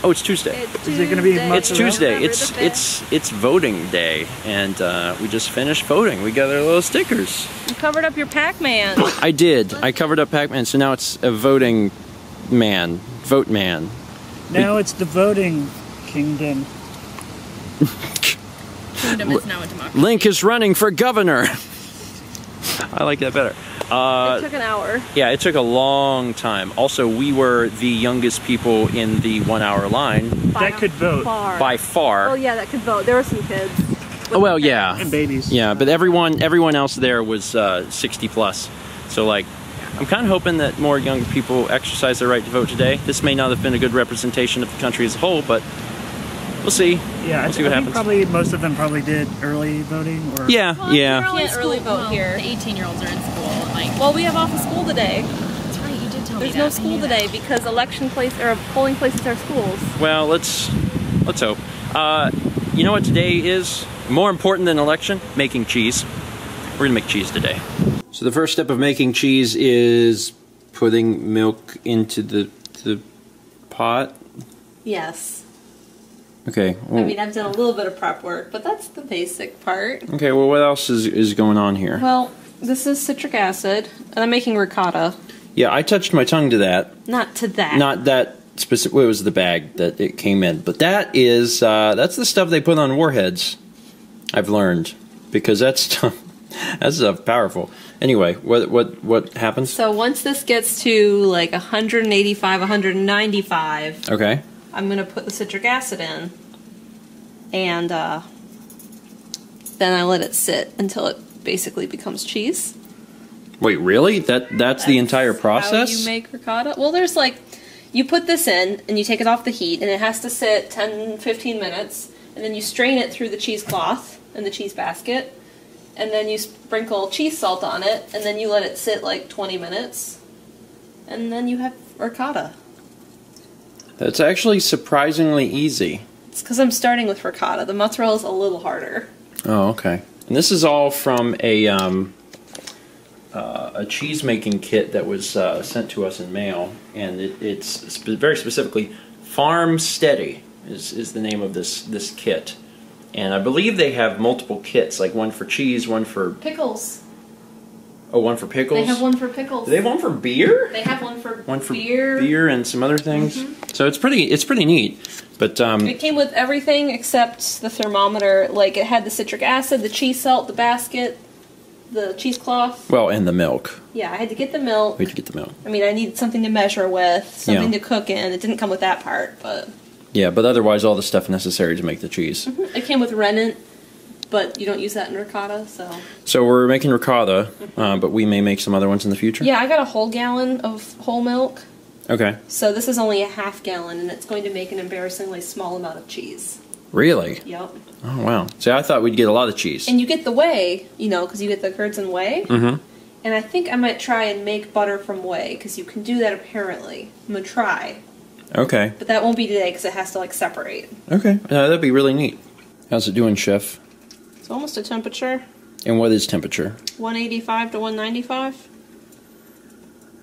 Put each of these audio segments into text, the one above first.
Oh, it's Tuesday. Is it going to be It's Tuesday. It's voting day, and we just finished voting. We got our little stickers. You covered up your Pac-Man. I did. I covered up Pac-Man, so now it's a voting man. Vote man. Now it's the voting kingdom. Kingdom is now a democracy. Link is running for governor. I like that better. It took an hour. Yeah, it took a long time. Also, we were the youngest people in the 1 hour line. That could vote. By far. Oh yeah, that could vote. There were some kids. Oh, well, yeah. And babies. Yeah, but everyone else there was 60 plus. So, like, I'm kind of hoping that more young people exercise their right to vote today. This may not have been a good representation of the country as a whole, but we'll see. Yeah, we'll see what happens. Probably most of them probably did early voting. Or yeah, well, yeah. You can't early vote here. The 18-year-olds are in school. Well, we have off of school today. That's right. You did tell me There's no school today because polling places are schools. Well, let's hope. You know what today is more important than election? Making cheese. We're gonna make cheese today. So the first step of making cheese is putting milk into the pot. Yes. Okay. Well, I mean, I've done a little bit of prep work, but that's the basic part. Okay. Well, what else is going on here? Well, this is citric acid, and I'm making ricotta. Yeah, I touched my tongue to that. Not to that. Not that specific. Well, it was the bag that it came in, but that is that's the stuff they put on warheads. I've learned because that's stuff powerful. Anyway, what happens? So once this gets to like 185, 195, okay, I'm gonna put the citric acid in, and then I let it sit until it basically becomes cheese. Wait, really? That's the entire process? How you make ricotta? Well, there's like, you put this in and you take it off the heat, and it has to sit 10-15 minutes, and then you strain it through the cheesecloth in the cheese basket. And then you sprinkle cheese salt on it, and then you let it sit like 20 minutes, and then you have ricotta. That's actually surprisingly easy. It's because I'm starting with ricotta. The mozzarella is a little harder. Oh, okay. And this is all from a cheese making kit that was sent to us in mail, and it's very specifically Farm Steady is the name of this kit. And I believe they have multiple kits, like one for cheese, one for... Pickles. Oh, one for pickles? They have one for pickles. Do they have one for beer? They have one for beer. Beer and some other things. Mm-hmm. So it's pretty neat. But it came with everything except the thermometer. Like, it had the citric acid, the cheese salt, the basket, the cheesecloth. Well, and the milk. Yeah, I had to get the milk. We had to get the milk. I mean, I needed something to measure with, something to cook in. It didn't come with that part, but... Yeah, but otherwise all the stuff necessary to make the cheese. Mm-hmm. It came with rennet, but you don't use that in ricotta, so... So we're making ricotta, but we may make some other ones in the future? Yeah, I got a whole gallon of whole milk. Okay. So this is only a half gallon, and it's going to make an embarrassingly small amount of cheese. Really? Yep. Oh, wow. See, I thought we'd get a lot of cheese. And you get the whey, you know, because you get the curds and whey. Mm-hmm. And I think I might try and make butter from whey, because you can do that apparently. I'm going to try. Okay. But that won't be today, because it has to, like, separate. Okay. That'd be really neat. How's it doing, Chef? It's almost a temperature. And what is temperature? 185 to 195.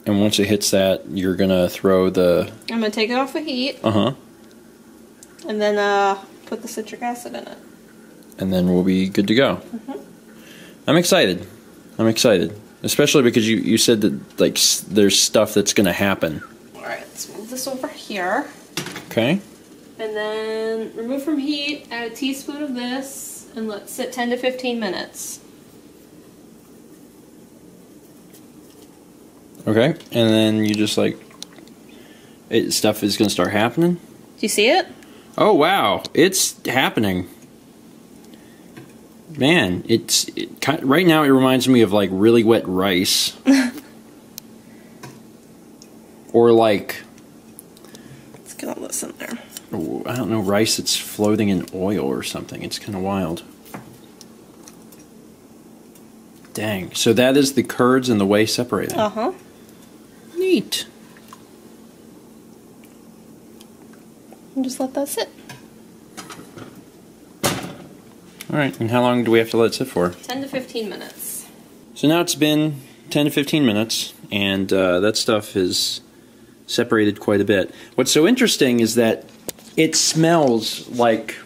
And once it hits that, you're going to throw the... I'm going to take it off the heat. Uh-huh. And then put the citric acid in it. And then we'll be good to go. Mm-hmm. I'm excited. I'm excited. Especially because you said that, like, there's stuff that's going to happen. Alright, let's move this over here. Okay. And then remove from heat, add a teaspoon of this, and let it sit 10 to 15 minutes. Okay, and then you just like, stuff is going to start happening? Do you see it? Oh wow, it's happening. Man, right now it reminds me of like really wet rice. Or like... Let's get all this in there. I don't know, rice that's floating in oil or something. It's kind of wild. Dang. So that is the curds and the whey separated. Uh-huh. Neat. And just let that sit. Alright, and how long do we have to let it sit for? 10 to 15 minutes. So now it's been 10 to 15 minutes, and that stuff is separated quite a bit. What's so interesting is that It smells like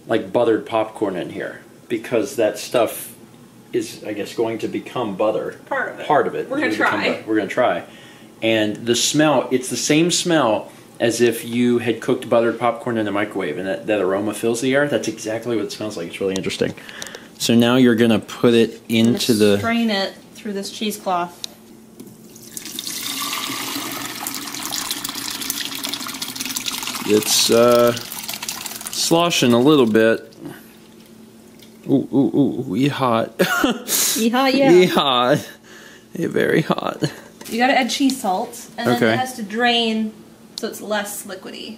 buttered popcorn in here because that stuff is, I guess, going to become butter. Part of it. We're gonna try. And the smell, it's the same smell as if you had cooked buttered popcorn in the microwave, and that aroma fills the air. That's exactly what it smells like. It's really interesting. So now you're gonna put it into the... strain it through this cheesecloth. It's sloshing a little bit. Ooh, hot. Yeehaw, yeah. Yeehaw. Yeah, very hot. You gotta add cheese salt, and then Okay. it has to drain so it's less liquidy.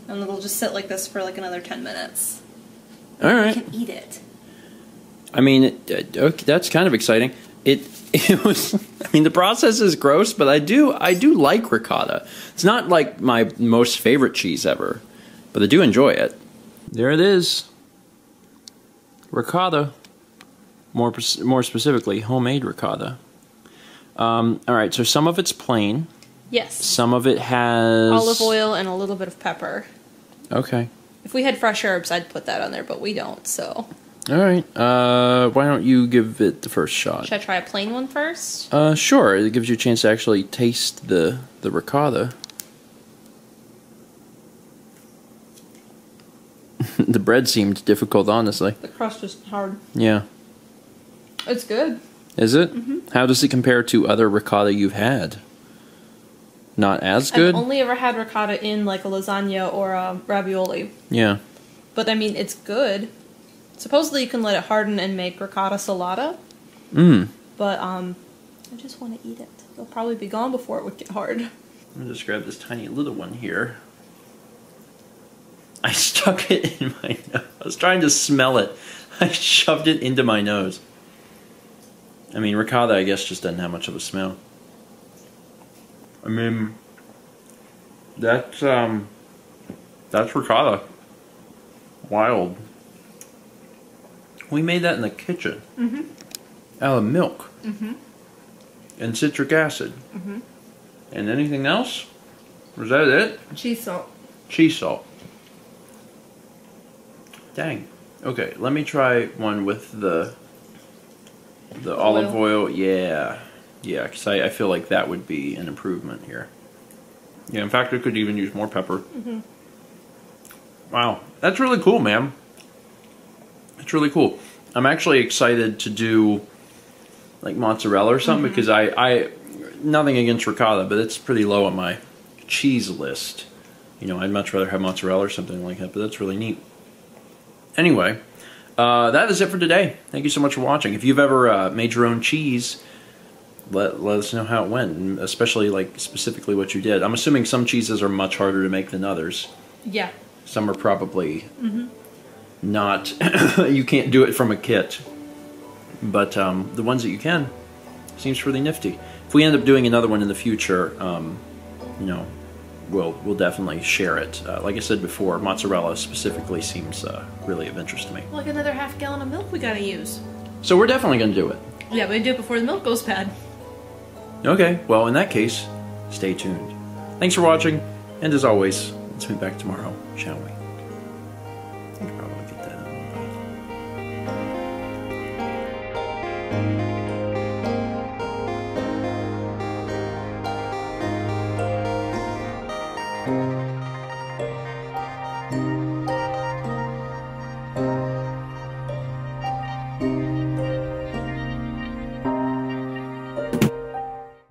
And it'll just sit like this for like another 10 minutes. All right. You can eat it. I mean, okay, that's kind of exciting. It was. I mean, the process is gross, but I do like ricotta. It's not like my most favorite cheese ever, but I do enjoy it. There it is. Ricotta. More specifically, homemade ricotta. All right, so some of it's plain. Yes. Some of it has Olive oil and a little bit of pepper. Okay. If we had fresh herbs, I'd put that on there, but we don't, so. All right. Why don't you give it the first shot? Should I try a plain one first? Sure. It gives you a chance to actually taste the ricotta. The bread seemed difficult, honestly. The crust is hard. Yeah. It's good. Is it? Mm-hmm. How does it compare to other ricotta you've had? Not as good? I've only ever had ricotta in like a lasagna or a ravioli. Yeah. But I mean, it's good. Supposedly you can let it harden and make ricotta salata. But I just want to eat it. It'll probably be gone before it would get hard. Let me just grab this tiny little one here. I stuck it in my nose. I was trying to smell it. I shoved it into my nose. I mean, ricotta, I guess, just doesn't have much of a smell. I mean, that's ricotta. Wild. We made that in the kitchen. Mm-hmm. Out of milk. Mm-hmm. And citric acid. Mm-hmm. And anything else? Was that it? Cheese salt. Cheese salt. Dang. Okay, let me try one with the olive oil. Yeah. Yeah, because I feel like that would be an improvement here. Yeah, in fact, I could even use more pepper. Mm-hmm. Wow. That's really cool, man. It's really cool. I'm actually excited to do like mozzarella or something because I nothing against ricotta, but it's pretty low on my cheese list. You know, I'd much rather have mozzarella or something like that, but that's really neat. Anyway, that is it for today. Thank you so much for watching. If you've ever made your own cheese, let us know how it went, and especially like specifically what you did. I'm assuming some cheeses are much harder to make than others. Yeah. Some are probably not, you can't do it from a kit. But the ones that you can, seems really nifty. If we end up doing another one in the future, you know, we'll definitely share it. Like I said before, mozzarella specifically seems really of interest to me. Like another half gallon of milk we gotta use. So we're definitely going to do it. Yeah, but we do it before the milk goes bad. Okay, well in that case, stay tuned. Thanks for watching, and as always, let's meet back tomorrow, shall we? I could probably get that out of the night.